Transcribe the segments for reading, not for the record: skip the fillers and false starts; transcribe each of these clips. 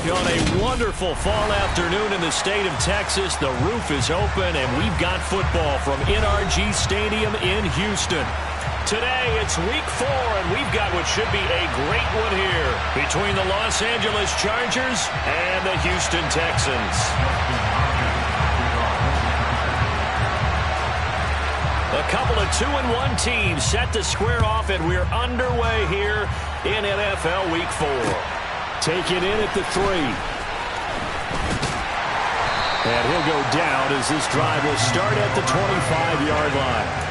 On a wonderful fall afternoon in the state of Texas, the roof is open, and we've got football from NRG Stadium in Houston. Today, it's week 4, and we've got what should be a great one here between the Los Angeles Chargers and the Houston Texans. A couple of 2-1 teams set to square off, and we're underway here in NFL Week 4. Taken in at the 3. And he'll go down as this drive will start at the 25-yard line.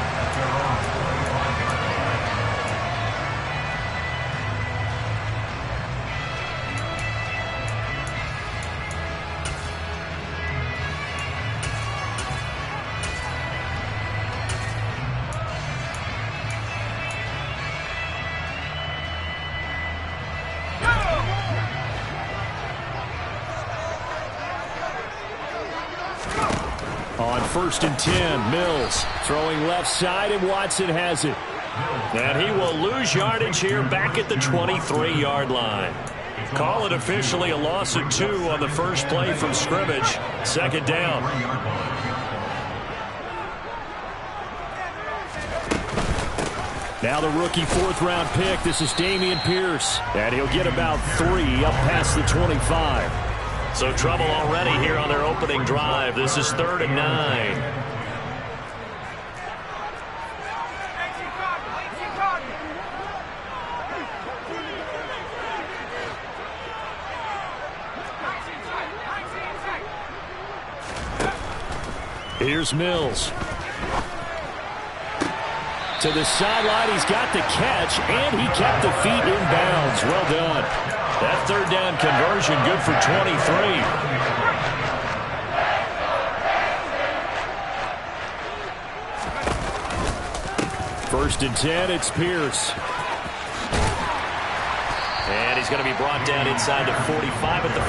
On 1st and 10, Mills throwing left side, and Watson has it. And he will lose yardage here back at the 23-yard line. Call it officially a loss of 2 on the first play from scrimmage. 2nd down. Now the rookie 4th-round pick. This is Dameon Pierce. And he'll get about 3 up past the 25. So trouble already here on their opening drive. This is 3rd and 9. Here's Mills. To the sideline, he's got the catch, and he kept the feet in bounds. Well done. That 3rd down conversion good for 23. First and 10, it's Pierce. And he's going to be brought down inside the 45 at the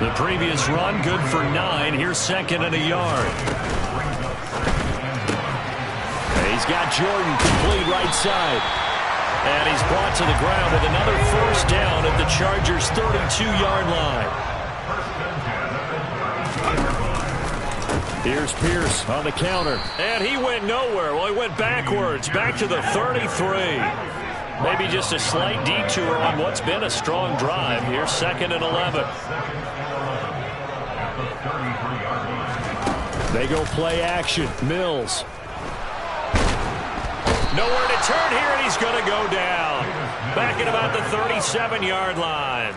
43. The previous run good for 9. Here's 2nd and a yard. He's got Jordan complete right side. And he's brought to the ground with another 1st down at the Chargers' 32-yard line. Here's Pierce on the counter. And he went nowhere. Well, he went backwards, back to the 33. Maybe just a slight detour on what's been a strong drive. Here's 2nd and 11. They go play action. Mills. Nowhere to turn here, and he's going to go down. Back at about the 37-yard line.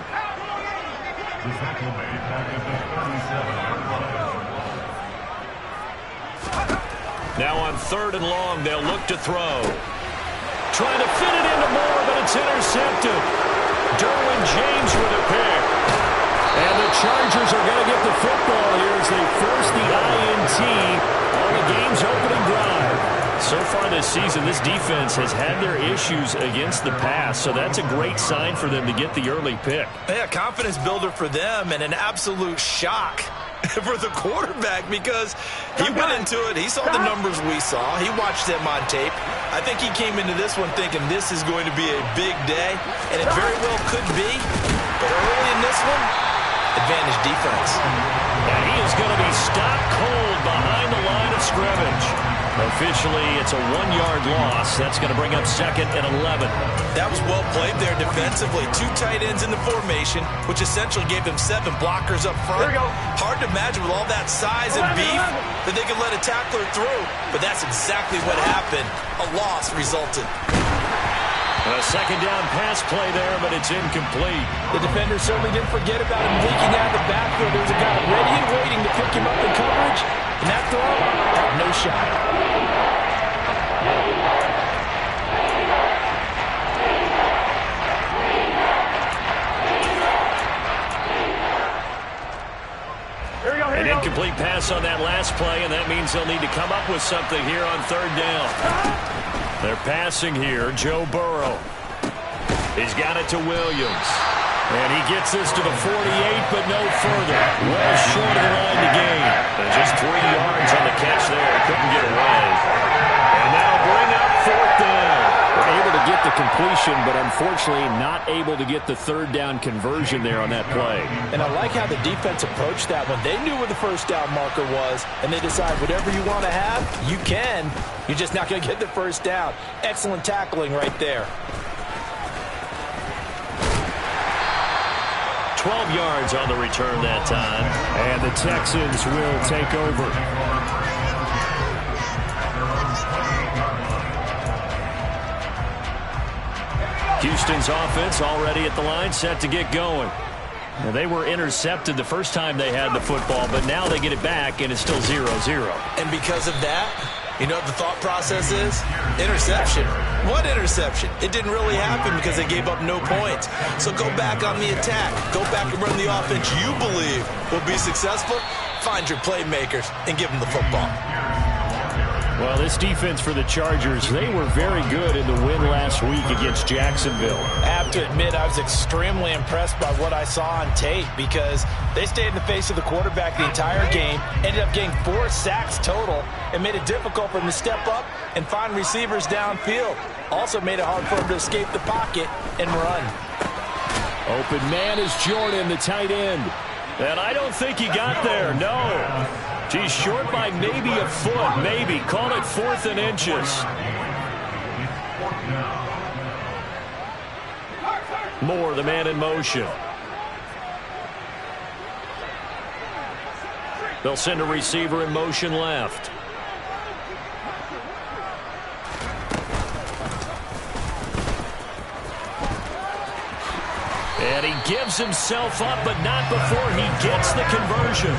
Now on 3rd and long, they'll look to throw. Trying to fit it into Moore, but it's intercepted. Derwin James with a pick. And the Chargers are going to get the football here as they force the INT on the game's opening drive. So far this season, this defense has had their issues against the pass, so that's a great sign for them to get the early pick. Yeah, confidence builder for them and an absolute shock for the quarterback because he went into it. He saw the numbers we saw. He watched them on tape. I think he came into this one thinking this is going to be a big day, and it very well could be. But early in this one, advantage defense. And he is going to be stopped cold behind the line of scrimmage. Officially, it's a 1-yard loss. That's going to bring up 2nd and 11. That was well played there defensively. 2 tight ends in the formation, which essentially gave them 7 blockers up front. Hard to imagine with all that size and beef that they could let a tackler through. But that's exactly what happened. A loss resulted. A 2nd down pass play there, but it's incomplete. The defender certainly didn't forget about him leaking out of the backfield. There was a guy ready and waiting to pick him up in coverage. And that throw, no shot. An incomplete pass on that last play, and that means they'll need to come up with something here on 3rd down. They're passing here. Joe Burrow. He's got it to Williams. And he gets this to the 48, but no further. Well short of the line to gain. And just 3 yards on the catch there. Couldn't get away. And that'll bring up 4th down. We're able to get the complete completion, but unfortunately not able to get the third down conversion there on that play. And I like how the defense approached that one. They knew where the first down marker was, and they decide whatever you want to have, you can. You're just not going to get the first down. Excellent tackling right there. 12 yards on the return that time. And the Texans will take over. Houston's offense already at the line, set to get going. Now, they were intercepted the first time they had the football, but now they get it back, and it's still 0-0. And because of that, you know what the thought process is? Interception. What interception? It didn't really happen because they gave up no points. So go back on the attack. Go back and run the offense you believe will be successful. Find your playmakers and give them the football. Well, this defense for the Chargers, they were very good in the win last week against Jacksonville. I have to admit, I was extremely impressed by what I saw on tape because they stayed in the face of the quarterback the entire game, ended up getting 4 sacks total, and made it difficult for them to step up and find receivers downfield. Also made it hard for them to escape the pocket and run. Open man is Jordan, the tight end. And I don't think he got there, no. He's short by maybe a foot, maybe. Call it 4th and inches. Moore, the man in motion. They'll send a receiver in motion left. And he gives himself up, but not before he gets the conversion.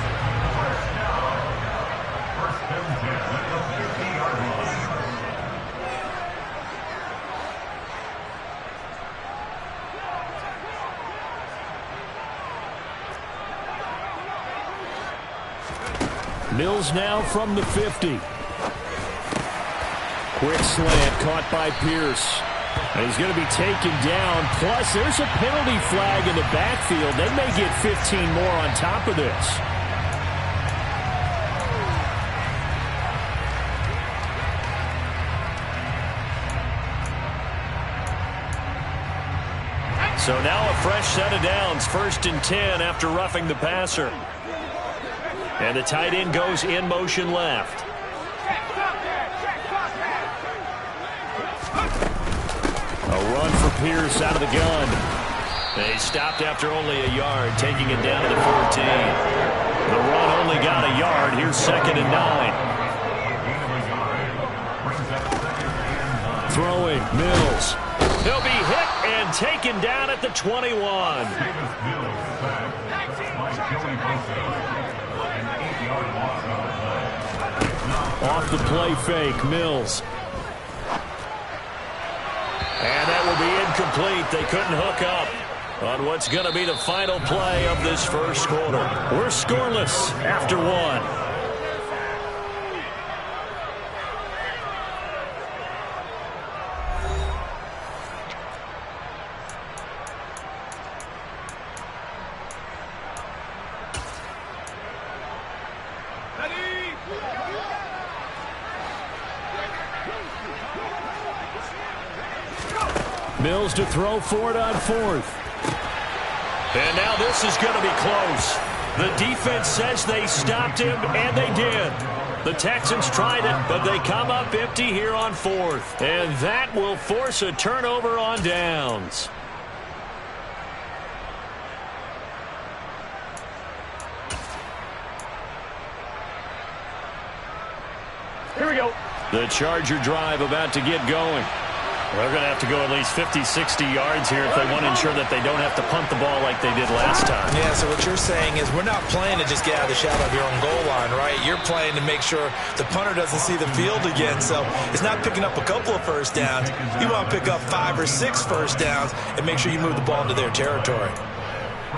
Mills now from the 50. Quick slant caught by Pierce. And he's going to be taken down. Plus, there's a penalty flag in the backfield. They may get 15 more on top of this. So now a fresh set of downs. 1st and 10 after roughing the passer. And the tight end goes in motion left. A run for Pierce out of the gun. They stopped after only a yard, taking it down to the 14. The run only got a yard. Here's 2nd and 9. Throwing, Mills. He'll be hit and taken down at the 21. Off the play fake, Mills. And that will be incomplete. They couldn't hook up on what's going to be the final play of this first quarter. We're scoreless after 1. Mills to throw for it on 4th. And now this is going to be close. The defense says they stopped him, and they did. The Texans tried it, but they come up empty here on 4th. And that will force a turnover on downs. Here we go. The Charger drive about to get going. They're going to have to go at least 50, 60 yards here if they want to ensure that they don't have to punt the ball like they did last time. Yeah, so what you're saying is we're not playing to just get out of the shadow of your own goal line, right? You're playing to make sure the punter doesn't see the field again. So it's not picking up a couple of first downs. You want to pick up 5 or 6 first downs and make sure you move the ball into their territory.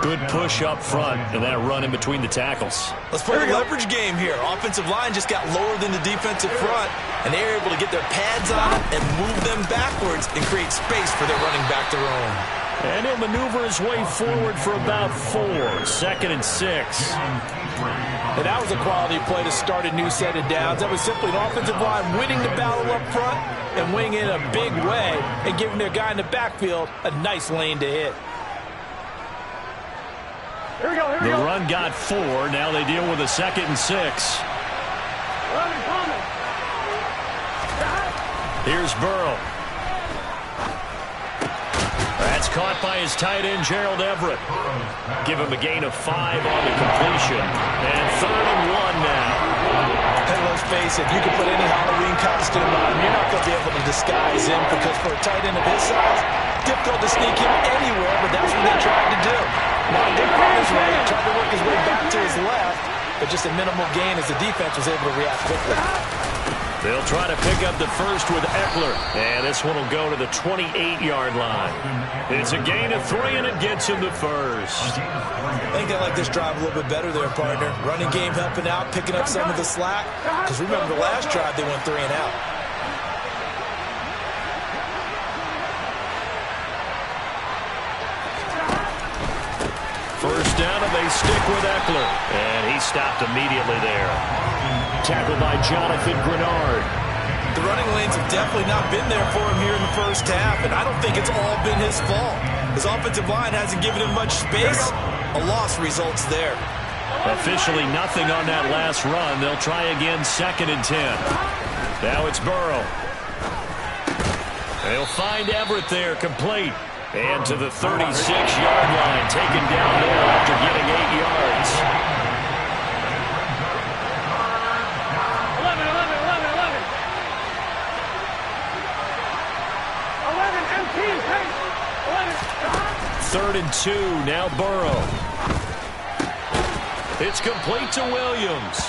Good push up front and that run in between the tackles. Let's play the leverage game here. Offensive line just got lower than the defensive front, and they were able to get their pads on it and move them backwards and create space for their running back to roam. And he'll maneuver his way forward for about 4. 2nd and 6. And that was a quality play to start a new set of downs. That was simply an offensive line winning the battle up front and winning it in a big way and giving their guy in the backfield a nice lane to hit. Here we go, here we the go. run got 4. Now they deal with a 2nd and 6. Here's Burrow. That's caught by his tight end, Gerald Everett. Give him a gain of 5 on the completion. And 3rd and 1 now. Hey, let's face it, you can put any Halloween costume on. You're not going to be able to disguise him because for a tight end of his size, difficult to sneak him anywhere, but that's what they tried to do. Not good on his way, tried to work his way back to his left, but just a minimal gain as the defense was able to react quickly. They'll try to pick up the first with Eckler. And this one will go to the 28-yard line. It's a gain of 3, and it gets him the first. I think they like this drive a little bit better there, partner. Running game helping out, picking up some of the slack. Because remember the last drive, they went 3 and out. First down, and they stick with Eckler. And he stopped immediately there. Tackled by Jonathan Grenard. The running lanes have definitely not been there for him here in the first half, and I don't think it's all been his fault. His offensive line hasn't given him much space. A loss results there. Officially nothing on that last run. They'll try again, 2nd and 10. Now it's Burrow. They'll find Everett there, complete. And to the 36-yard line, taken down there after getting 8 yards. 3rd and 2, now Burrow. It's complete to Williams.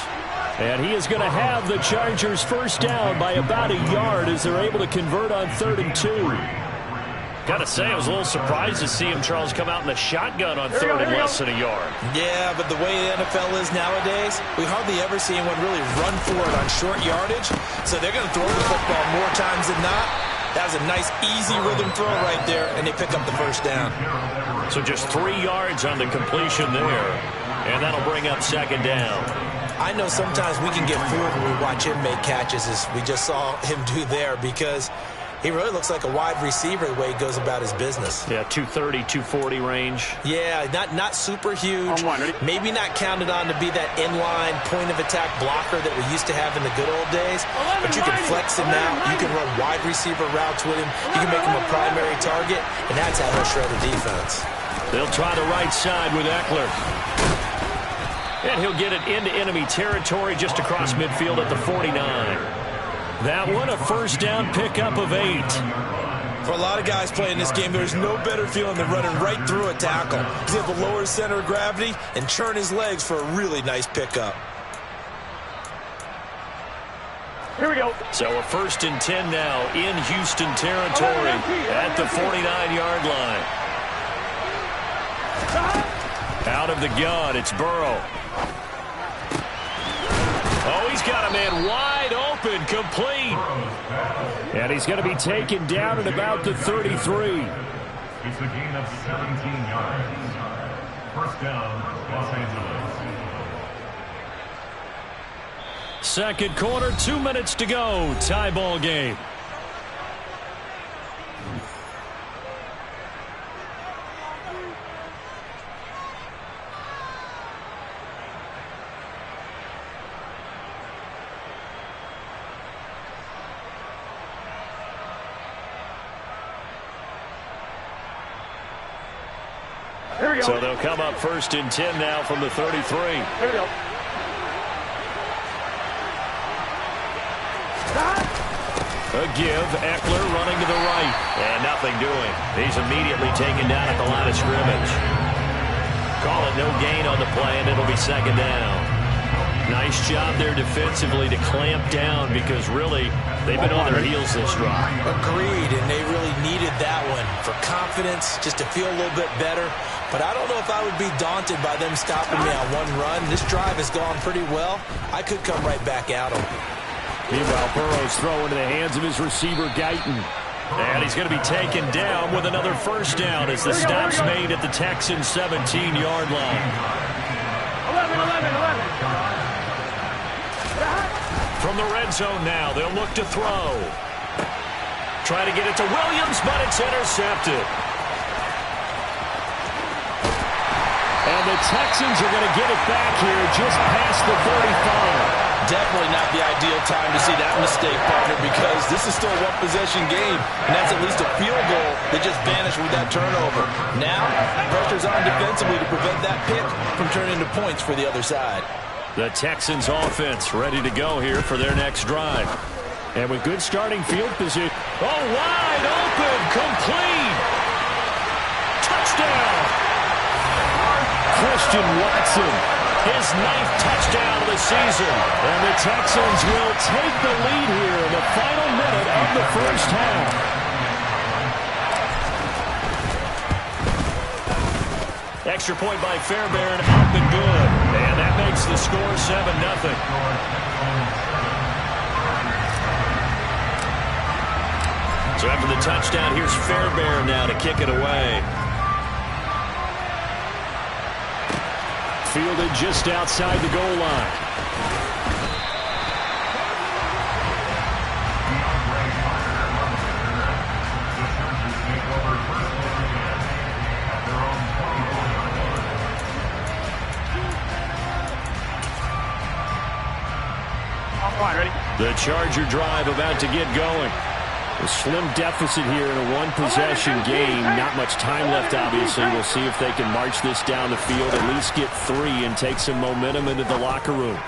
And he is going to have the Chargers first down by about a yard as they're able to convert on 3rd and 2. Got to say, I was a little surprised to see him, Charles, come out in the shotgun on 3rd and less than a yard. Yeah, but the way the NFL is nowadays, we hardly ever see anyone really run for it on short yardage. So they're going to throw the football more times than not. That was a nice, easy rhythm throw right there, and they pick up the first down. So just 3 yards on the completion there, and that'll bring up 2nd down. I know sometimes we can get fooled when we watch him make catches, as we just saw him do there, because he really looks like a wide receiver the way he goes about his business. Yeah, 230, 240 range. Yeah, not super huge. Maybe not counted on to be that inline point-of-attack blocker that we used to have in the good old days. But you can flex him out. You can run wide receiver routes with him. You can make him a primary target, and that's how he'll shred a defense. They'll try the right side with Eckler. And he'll get it into enemy territory just across midfield at the 49. That one, a first down pickup of 8. For a lot of guys playing this game, there's no better feeling than running right through a tackle. He's able to lower his center of gravity and churn his legs for a really nice pickup. Here we go. So a 1st and 10 now in Houston territory at the 49-yard line. Out of the gun, it's Burrow. Oh, he's got a man wide open, complete. And he's going to be taken down at about the 33. It's a gain of 17 yards. First down, Los Angeles. Second quarter, 2 minutes to go. Tie ball game. Here we go. So they'll come up 1st and 10 now from the 33. Here we go. A give, Eckler running to the right. And nothing doing. He's immediately taken down at the line of scrimmage. Call it no gain on the play, and it'll be 2nd down. Nice job there defensively to clamp down because really they've been on their heels this drive. Agreed, and they really needed that one for confidence, just to feel a little bit better. But I don't know if I would be daunted by them stopping me on one run. This drive has gone pretty well. I could come right back at them. Meanwhile, Burrow's throw into the hands of his receiver, Guyton. And he's going to be taken down with another first down as the stop's made at the Texans' 17-yard line. 11. From the red zone now, they'll look to throw. Try to get it to Williams, but it's intercepted. And the Texans are going to get it back here just past the 35. Definitely not the ideal time to see that mistake, partner, because this is still a one-possession game, and that's at least a field goal that just vanished with that turnover. Now, pressure's on defensively to prevent that pick from turning into points for the other side. The Texans offense ready to go here for their next drive. And with good starting field position. Oh, wide open, complete. Touchdown. Christian Watson, his 9th touchdown of the season. And the Texans will take the lead here in the final minute of the first half. Extra point by Fairbairn, up and good. And that makes the score 7-0. So after the touchdown, here's Fairbairn now to kick it away. Fielded just outside the goal line. The Charger drive about to get going. A slim deficit here in a one-possession game. Not much time left, obviously. We'll see if they can march this down the field, at least get 3, and take some momentum into the locker room.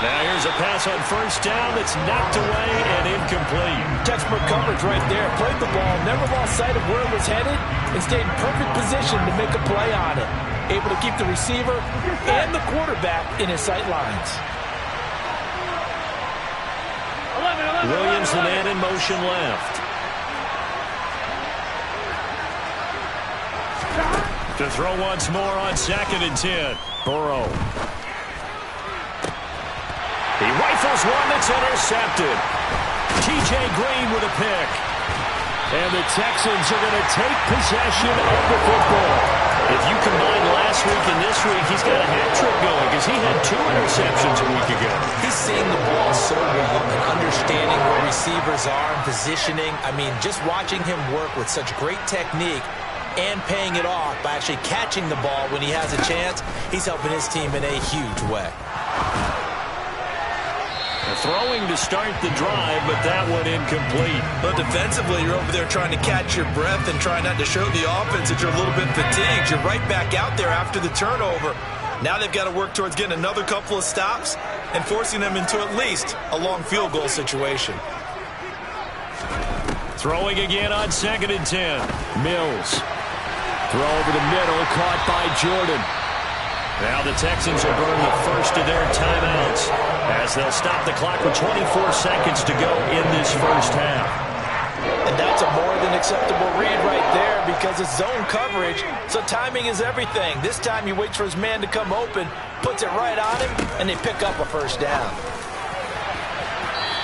Now here's a pass on first down that's knocked away and incomplete. Textbook coverage right there. Played the ball, never lost sight of where it was headed, and stayed in perfect position to make a play on it. Able to keep the receiver and the quarterback in his sight lines. Williams, the man in motion left. To throw once more on 2nd and 10. Burrow. He rifles one that's intercepted. T.J. Green with a pick. And the Texans are going to take possession of the football. If you combine last week and this week, he's got a hat trick going because he had 2 interceptions a week ago. He's seeing the ball so well and understanding where receivers are and positioning. I mean, just watching him work with such great technique and paying it off by actually catching the ball when he has a chance, he's helping his team in a huge way. Throwing to start the drive, but that one incomplete. But defensively, you're over there trying to catch your breath and try not to show the offense that you're a little bit fatigued. You're right back out there after the turnover. Now they've got to work towards getting another couple of stops and forcing them into at least a long field goal situation. Throwing again on 2nd and 10. Mills. Throw over the middle, caught by Jordan. Now the Texans will burn the first of their timeouts as they'll stop the clock with 24 seconds to go in this first half. And that's a more than acceptable read right there because it's zone coverage, so timing is everything. This time he waits for his man to come open, puts it right on him, and they pick up a first down.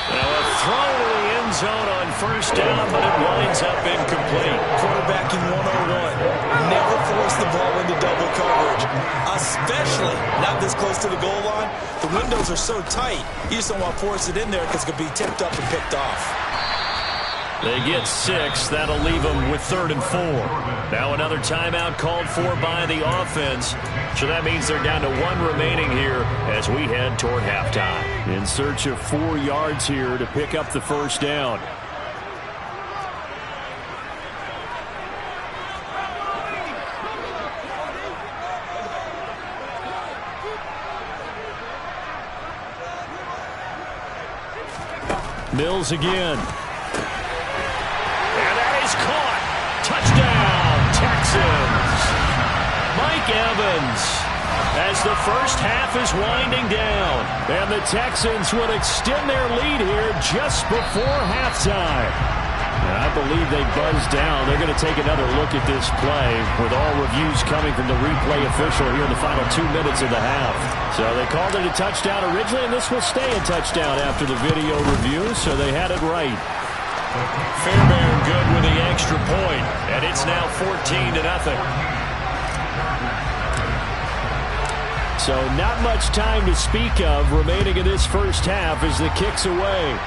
Now a throw to the end zone on first down, but it winds up incomplete. Quarterbacking 101. Never force the ball into double coverage, especially not this close to the goal line. The windows are so tight, you just don't want to force it in there because it could be tipped up and picked off. They get 6. That'll leave them with 3rd and 4. Now another timeout called for by the offense. So that means they're down to 1 remaining here as we head toward halftime. In search of 4 yards here to pick up the first down. Mills again. And that is caught. Touchdown, Texans. Mike Evans as the first half is winding down. And the Texans will extend their lead here just before halftime. And I believe they buzzed down. They're going to take another look at this play with all reviews coming from the replay official here in the final 2 minutes of the half. So they called it a touchdown originally, and this will stay a touchdown after the video review, so they had it right. Fairbairn good with the extra point, and it's now 14-0. So not much time to speak of remaining in this first half as the kick's away.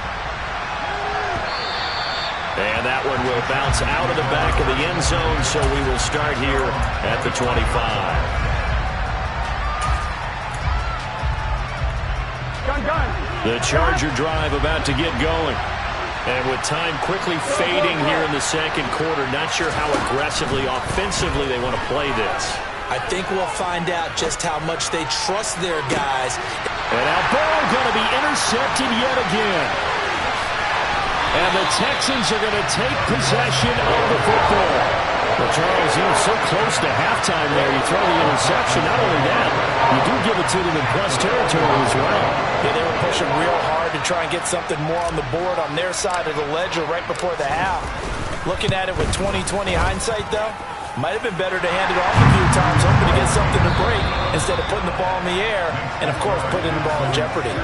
And that one will bounce out of the back of the end zone, so we will start here at the 25. The Charger drive about to get going. And with time quickly fading here in the second quarter, not sure how aggressively, offensively they want to play this. I think we'll find out just how much they trust their guys. And now ball going to be intercepted yet again. And the Texans are going to take possession of the football. Well, Charles, you were so close to halftime there. You throw the interception. Not only that, you do give it to them in plus territory as well. Yeah, they were pushing real hard to try and get something more on the board on their side of the ledger right before the half. Looking at it with 20/20 hindsight, though, might have been better to hand it off a few times, hoping to get something to break instead of putting the ball in the air and, of course, putting the ball in jeopardy.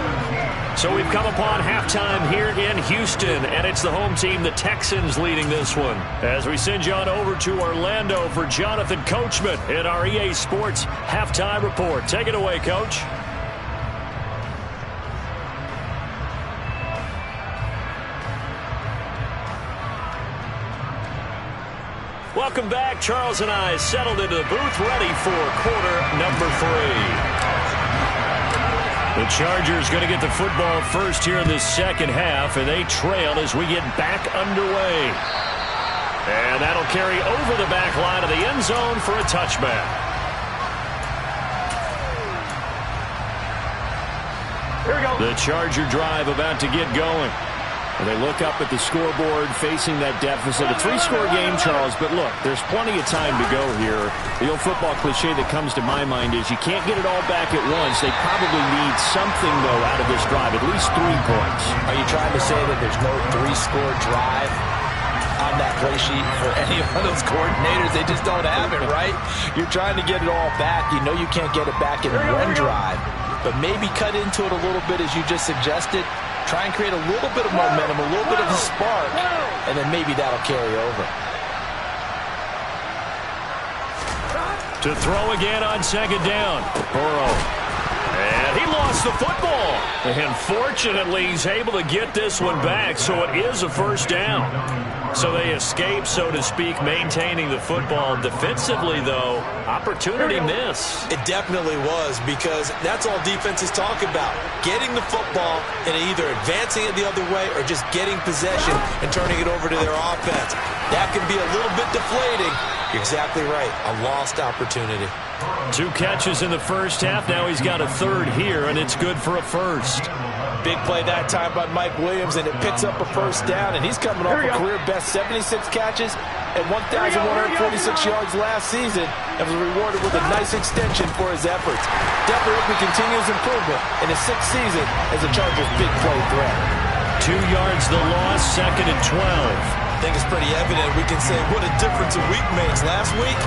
So we've come upon halftime here in Houston, and it's the home team, the Texans, leading this one. As we send you on over to Orlando for Jonathan Coachman in our EA Sports Halftime Report. Take it away, Coach. Welcome back. Charles and I settled into the booth, ready for quarter number 3. The Chargers going to get the football first here in this second half, and they trail as we get back underway. And that'll carry over the back line of the end zone for a touchback. Here we go. The Charger drive about to get going. And they look up at the scoreboard facing that deficit. A 3-score game, Charles, but look, there's plenty of time to go here. The old football cliche that comes to my mind is you can't get it all back at once. They probably need something, though, out of this drive, at least 3 points. Are you trying to say that there's no 3-score drive on that play sheet for any of those coordinators? They just don't have it, right? You're trying to get it all back. You know you can't get it back in one drive, but maybe cut into it a little bit as you just suggested. Try and create a little bit of momentum, a little bit of a spark, and then maybe that'll carry over. To throw again on second down. Burrow. And he lost the football. And fortunately, he's able to get this one back, so it is a first down. So they escape, so to speak, maintaining the football. Defensively, though, opportunity miss. It definitely was, because that's all defenses talk about. Getting the football and either advancing it the other way or just getting possession and turning it over to their offense. That can be a little bit deflating. You're exactly right. A lost opportunity. 2 catches in the first half. Now he's got a third here, and it's good for a first. Big play that time by Mike Williams, and it picks up a first down, and he's coming off a career-best 76 catches and 1,146 yards last season and was rewarded with a nice extension for his efforts. Definitely hope he continues improvement in his 6th season as a Chargers' big play threat. 2 yards the loss, 2nd and 12. I think it's pretty evident. We can say what a difference a week makes. Last week,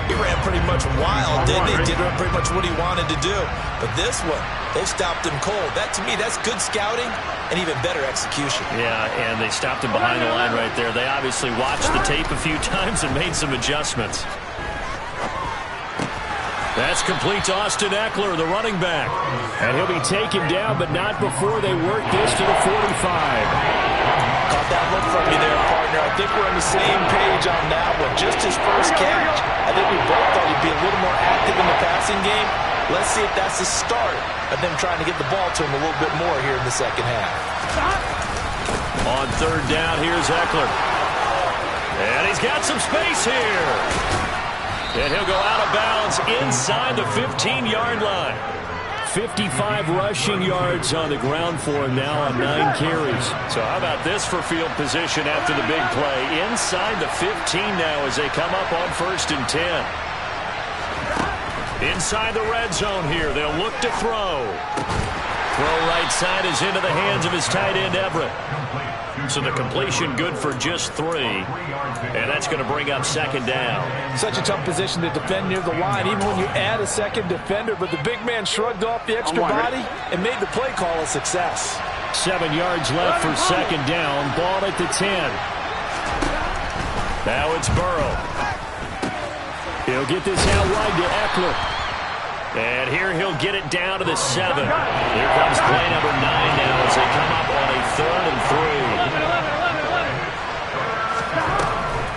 he ran pretty much wild, didn't he? Did pretty much what he wanted to do. But this one, they stopped him cold. That, to me, that's good scouting and even better execution. Yeah, and they stopped him behind the line right there. They obviously watched the tape a few times and made some adjustments. That's complete to Austin Eckler, the running back. And he'll be taken down, but not before they work this to the 45. Caught that look from you there, partner. I think we're on the same page on that one. Just his first catch. I think we both thought he'd be a little more active in the passing game. Let's see if that's the start of them trying to get the ball to him a little bit more here in the second half. On third down, here's Eckler. And he's got some space here. And he'll go out of bounds inside the 15-yard line. 55 rushing yards on the ground for him now on 9 carries. So how about this for field position after the big play? Inside the 15 now as they come up on 1st and 10. Inside the red zone here. They'll look to throw. Throw right right side is into the hands of his tight end, Everett. So the completion good for just 3. And that's going to bring up second down. Such a tough position to defend near the line, even when you add a second defender. But the big man shrugged off the extra body and made the play call a success. 7 yards left for second down. Ball at the 10. Now it's Burrow. He'll get this out wide to Eckler. And here he'll get it down to the 7. Here comes play number 9 now as they come up on a 3rd and 3.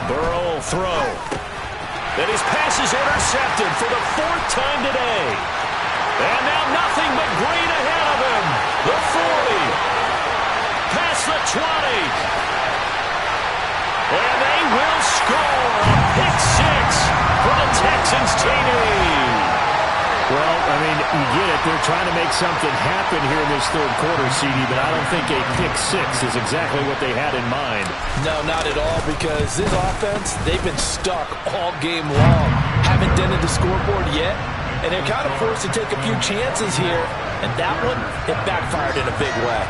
Burrow will throw. Then his pass is intercepted for the 4th time today. And now nothing but green ahead of him. The 40. Past the 20. And they will score a pick 6 for the Texans TD. Well, I mean, you get it. They're trying to make something happen here in this 3rd quarter, CD, but I don't think a pick 6 is exactly what they had in mind. No, not at all, because this offense, they've been stuck all game long. Haven't dented the scoreboard yet, and they're kind of forced to take a few chances here, and that one, it backfired in a big way.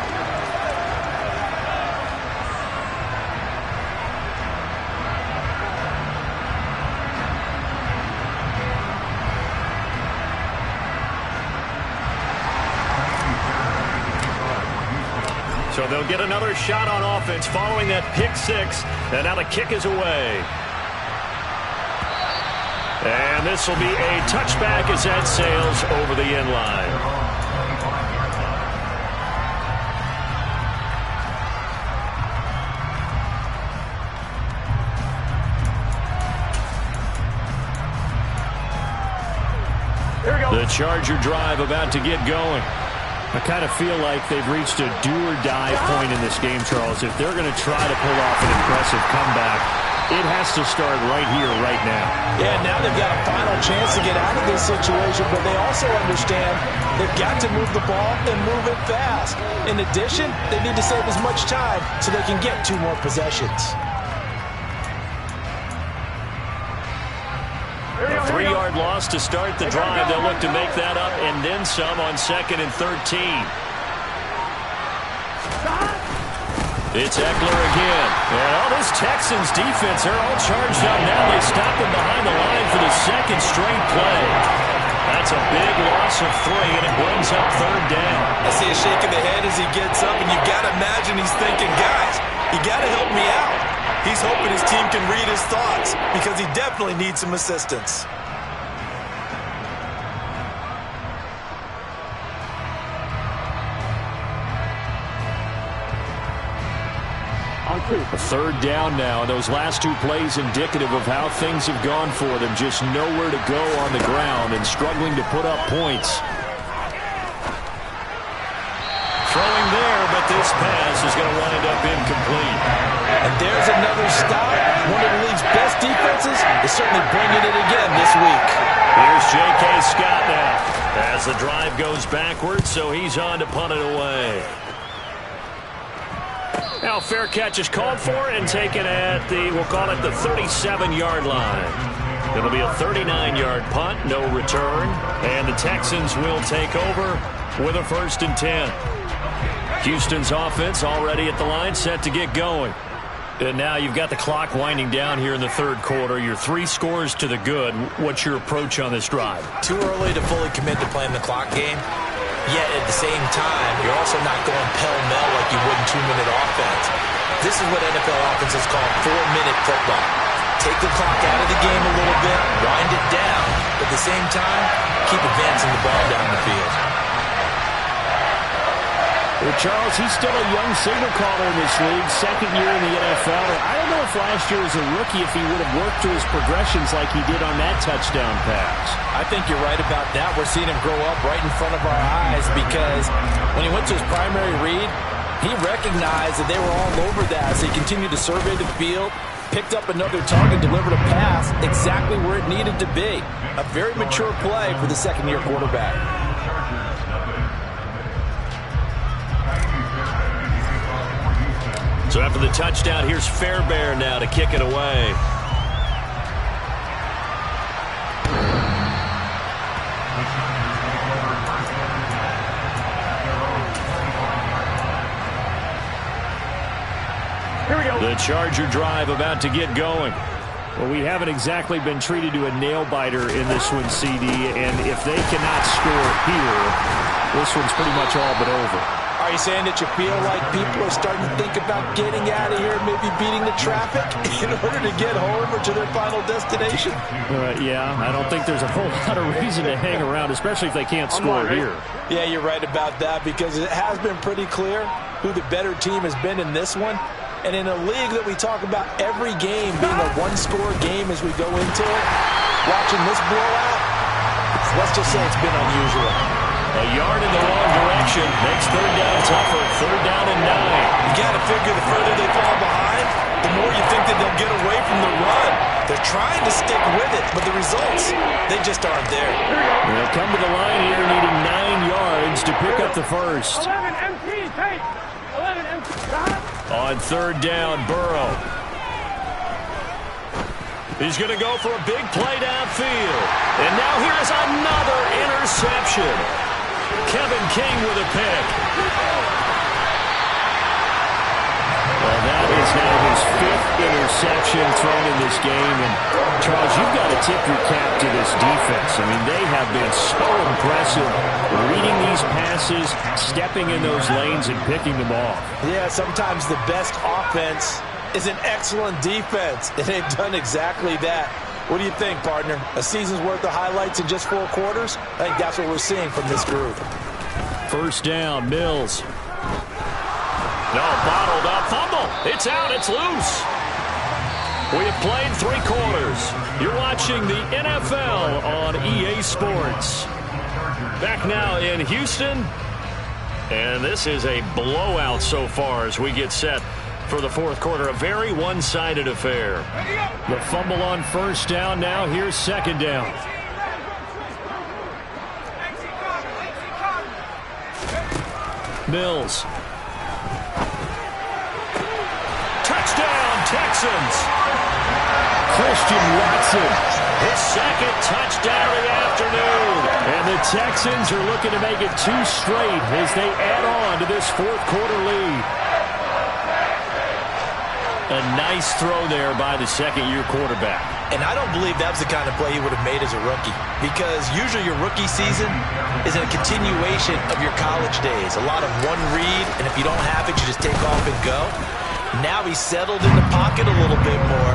So they'll get another shot on offense following that pick 6. And now the kick is away. And this will be a touchback as that sails over the end line. The Charger drive about to get going. I kind of feel like they've reached a do-or-die point in this game, Charles. If they're going to try to pull off an impressive comeback, it has to start right here, right now. Yeah, now they've got a final chance to get out of this situation, but they also understand they've got to move the ball and move it fast. In addition, they need to save as much time so they can get 2 more possessions. A 3-yard loss to start the drive. They'll look to make that up and then some on 2nd and 13. It's Eckler again. And all this Texans defense, they're all charged up now. They stop him behind the line for the 2nd straight play. That's a big loss of 3, and it brings up 3rd down. I see a shake of the head as he gets up, and you got to imagine he's thinking, guys, you got to help me out. He's hoping his team can read his thoughts because he definitely needs some assistance. A 3rd down now. Those last 2 plays indicative of how things have gone for them. Just nowhere to go on the ground and struggling to put up points. Throwing there, but this pass is going to wind up incomplete. And there's another stop. One of the league's best defenses is certainly bringing it again this week. Here's J.K. Scott now as the drive goes backwards, so he's on to punt it away. Now fair catch is called for and taken at the, we'll call it the 37-yard line. It'll be a 39-yard punt, no return, and the Texans will take over with a 1st and 10. Houston's offense already at the line, set to get going. And now you've got the clock winding down here in the 3rd quarter. You're 3 scores to the good. What's your approach on this drive? Too early to fully commit to playing the clock game. Yet at the same time, you're also not going pell-mell like you would in 2-minute offense. This is what NFL offenses call 4-minute football. Take the clock out of the game a little bit, wind it down, but at the same time, keep advancing the ball down the field. Well, Charles, he's still a young signal caller in this league, 2nd year in the NFL. I don't know if last year as a rookie if he would have worked to his progressions like he did on that touchdown pass. I think you're right about that. We're seeing him grow up right in front of our eyes because when he went to his primary read, he recognized that they were all over that as he continued to survey the field, picked up another target, delivered a pass exactly where it needed to be. A very mature play for the 2nd-year quarterback. So after the touchdown, here's Fairbairn now to kick it away. The Charger drive about to get going. Well, we haven't exactly been treated to a nail-biter in this one, CD, and if they cannot score here, this one's pretty much all but over. Are you saying that you feel like people are starting to think about getting out of here, maybe beating the traffic in order to get home or to their final destination? Yeah, I don't think there's a whole lot of reason to hang around, especially if they can't score here. Yeah, you're right about that, because it has been pretty clear who the better team has been in this one. And in a league that we talk about every game being a one-score game as we go into it, watching this blowout, let's just say it's been unusual. A yard in the wrong direction makes third down tougher. Third down and 9. You got to figure the further they fall behind, the more you think that they'll get away from the run. They're trying to stick with it, but the results, they just aren't there. They'll come to the line here needing 9 yards to pick up the first. 11 MT, take. 11 MT. On third down, Burrow. He's going to go for a big play downfield. And now here's another interception. Kevin King with a pick. Well, that is now his 5th interception thrown in this game. And, Charles, you've got to tip your cap to this defense. I mean, they have been so impressive reading these passes, stepping in those lanes, and picking them off. Yeah, sometimes the best offense is an excellent defense, and they've done exactly that. What do you think, partner? A season's worth of highlights in just 4 quarters? I think that's what we're seeing from this group. First down, Mills. No, bottled up. Fumble. It's out. It's loose. We have played 3 quarters. You're watching the NFL on EA Sports. Back now in Houston. And this is a blowout so far as we get set for the 4th quarter. A very one-sided affair. The fumble on first down. Now here's second down. Mills. Touchdown, Texans. Christian Watson. His 2nd touchdown of the afternoon. And the Texans are looking to make it 2 straight as they add on to this 4th quarter lead. A nice throw there by the second-year quarterback. And I don't believe that was the kind of play he would have made as a rookie, because usually your rookie season is a continuation of your college days. A lot of one read, and if you don't have it, you just take off and go. Now he's settled in the pocket a little bit more,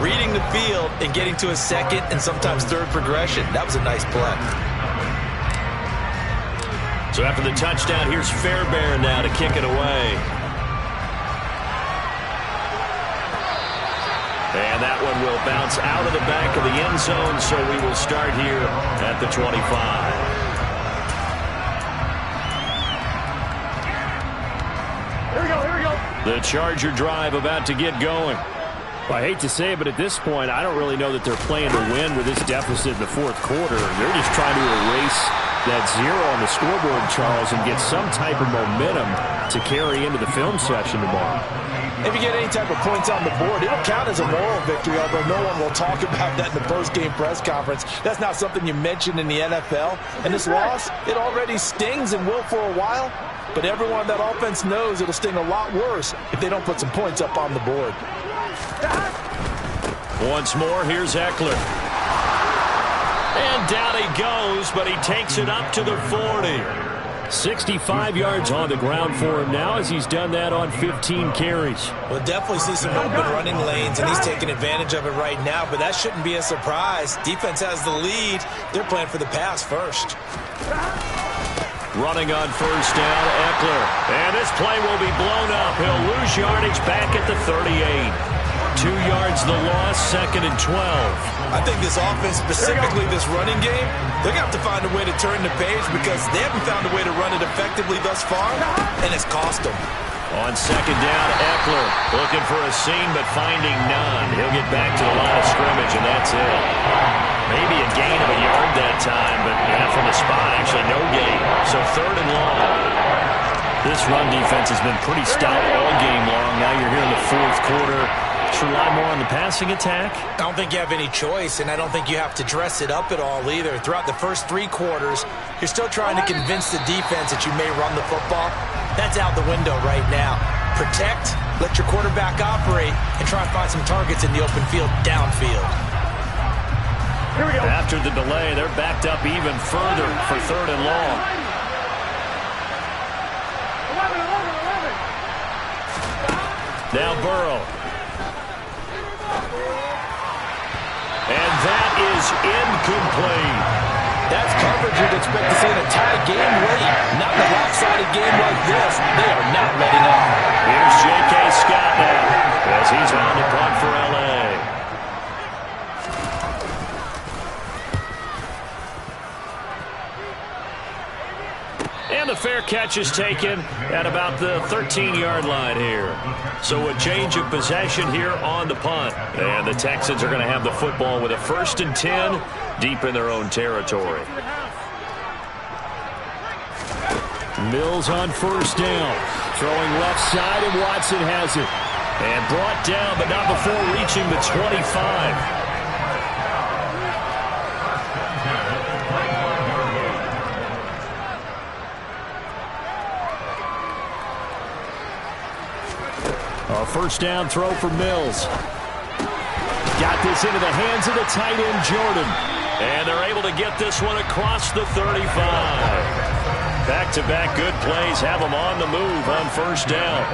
reading the field and getting to a 2nd and sometimes 3rd progression. That was a nice play. So after the touchdown, here's Fairbairn now to kick it away. And that one will bounce out of the back of the end zone, so we will start here at the 25. Here we go, here we go. The Charger drive about to get going. Well, I hate to say it, but at this point, I don't really know that they're playing to win with this deficit in the 4th quarter. They're just trying to erase that 0 on the scoreboard, Charles, and get some type of momentum to carry into the film session tomorrow. If you get any type of points on the board, it'll count as a moral victory, although no one will talk about that in the post-game press conference. That's not something you mentioned in the NFL. And this loss, it already stings and will for a while, but everyone on that offense knows it'll sting a lot worse if they don't put some points up on the board. Once more, here's Eckler. And down he goes, but he takes it up to the 40. 65 yards on the ground for him now as he's done that on 15 carries. We'll definitely see some open running lanes, and he's taking advantage of it right now, but that shouldn't be a surprise. Defense has the lead. They're playing for the pass first. Running on first down, Eckler. And this play will be blown up. He'll lose yardage back at the 38. 2 yards the loss, 2nd and 12. I think this offense, specifically this running game, they're going to have to find a way to turn the page because they haven't found a way to run it effectively thus far, and it's cost them. On second down, Eckler looking for a seam but finding none. He'll get back to the line of scrimmage, and that's it. Maybe a gain of a yard that time, but from the spot, actually no gain. So 3rd and long. This run defense has been pretty stout all game long. Now you're here in the 4th quarter. Rely more on the passing attack? I don't think you have any choice, and I don't think you have to dress it up at all either. Throughout the first 3 quarters, you're still trying to convince the defense that you may run the football. That's out the window right now. protect, let your quarterback operate, and try and find some targets in the open field downfield. Here we go. After the delay, they're backed up even further for 3rd and long. 11. Now Burrow. And that is incomplete. That's coverage you'd expect to see in a tie game late. Not in a lopsided game like this. They are not letting up. Here's J.K. Scott now as he's on the punt for L.A. And the fair catch is taken at about the 13-yard line here. So a change of possession here on the punt. And the Texans are going to have the football with a 1st and 10 deep in their own territory. Mills on 1st down. Throwing left side, and Watson has it. And brought down, but not before reaching the 25. A 1st down throw for Mills. Got this into the hands of the tight end, Jordan. And they're able to get this one across the 35. Back-to-back good plays have them on the move on 1st down.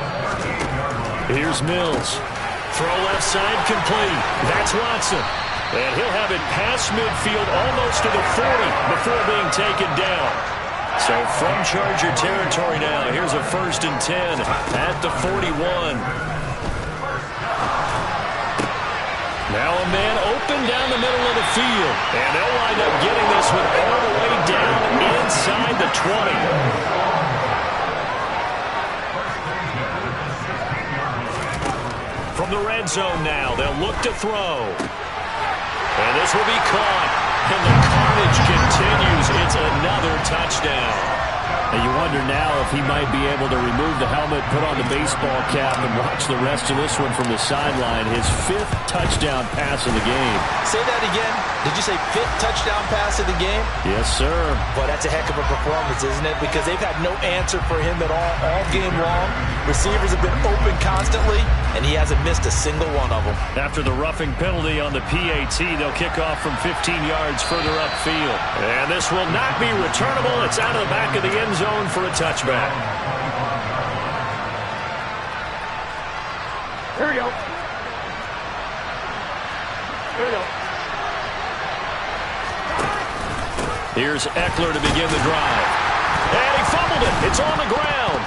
Here's Mills. Throw left side complete. That's Watson. And he'll have it past midfield almost to the 40 before being taken down. So from Charger territory now, here's a 1st and 10 at the 41. Now a man open down the middle of the field. And they'll wind up getting this one all the way down inside the 20. From the red zone now, they'll look to throw. And this will be caught. And the carnage continues. It's another touchdown. And you wonder now if he might be able to remove the helmet, put on the baseball cap, and watch the rest of this one from the sideline. His 5th touchdown pass of the game. Say that again. Did you say 5th touchdown pass of the game? Yes, sir. Boy, that's a heck of a performance, isn't it? Because they've had no answer for him at all game long. Receivers have been open constantly, and he hasn't missed a single one of them. After the roughing penalty on the PAT, they'll kick off from 15 yards further upfield. And this will not be returnable. It's out of the back of the end zone for a touchback. Here we go. Here we go. Here's Eckler to begin the drive. And he fumbled it. It's on the ground.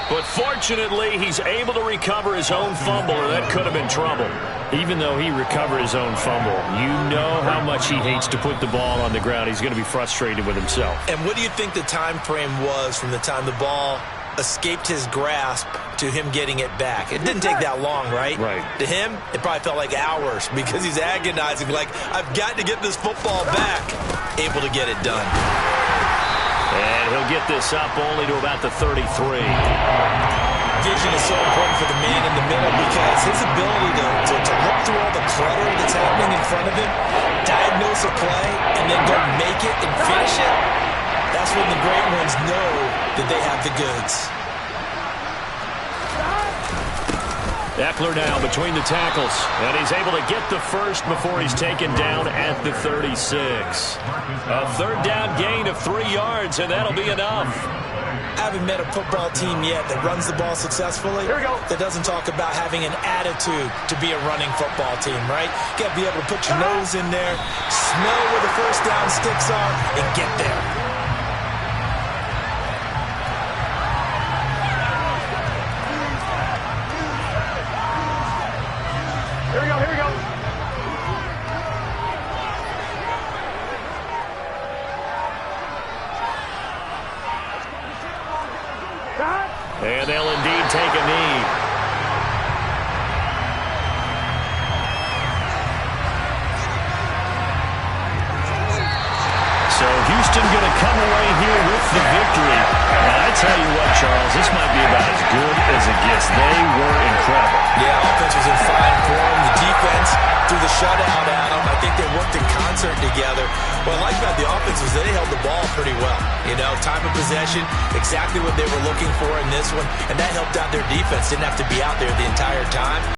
But fortunately, he's able to recover his own fumble, or that could have been trouble. Even though he recovered his own fumble, you know how much he hates to put the ball on the ground. He's going to be frustrated with himself. And what do you think the time frame was from the time the ball escaped his grasp to him getting it back? It didn't take that long, right? Right. To him, it probably felt like hours because he's agonizing, like, I've got to get this football back. Able to get it done. And he'll get this up only to about the 33. Vision is so important for the man in the middle because his ability to look through all the clutter that's happening in front of him, diagnose a play, and then go make it and finish it, that's when the great ones know that they have the goods. Eckler now between the tackles, and he's able to get the first before he's taken down at the 36. A 3rd down gain of 3 yards, and that'll be enough. I haven't met a football team yet that runs the ball successfully that doesn't talk about having an attitude to be a running football team, right? You got to be able to put your nose in there, smell where the 1st down sticks are, and get there. Here we go. Here we go. And they'll indeed take a knee. So Houston going to come away here with the victory. And I tell you what, Charles, this might be about as good as it gets. They were incredible. Yeah, offense was in fine form. The defense defense through the shutout, Adam. I think they worked in concert together. What I like about the offense was they held the ball pretty well. You know, time of possession, exactly what they were looking for in this one, and that helped out their defense. Didn't have to be out there the entire time.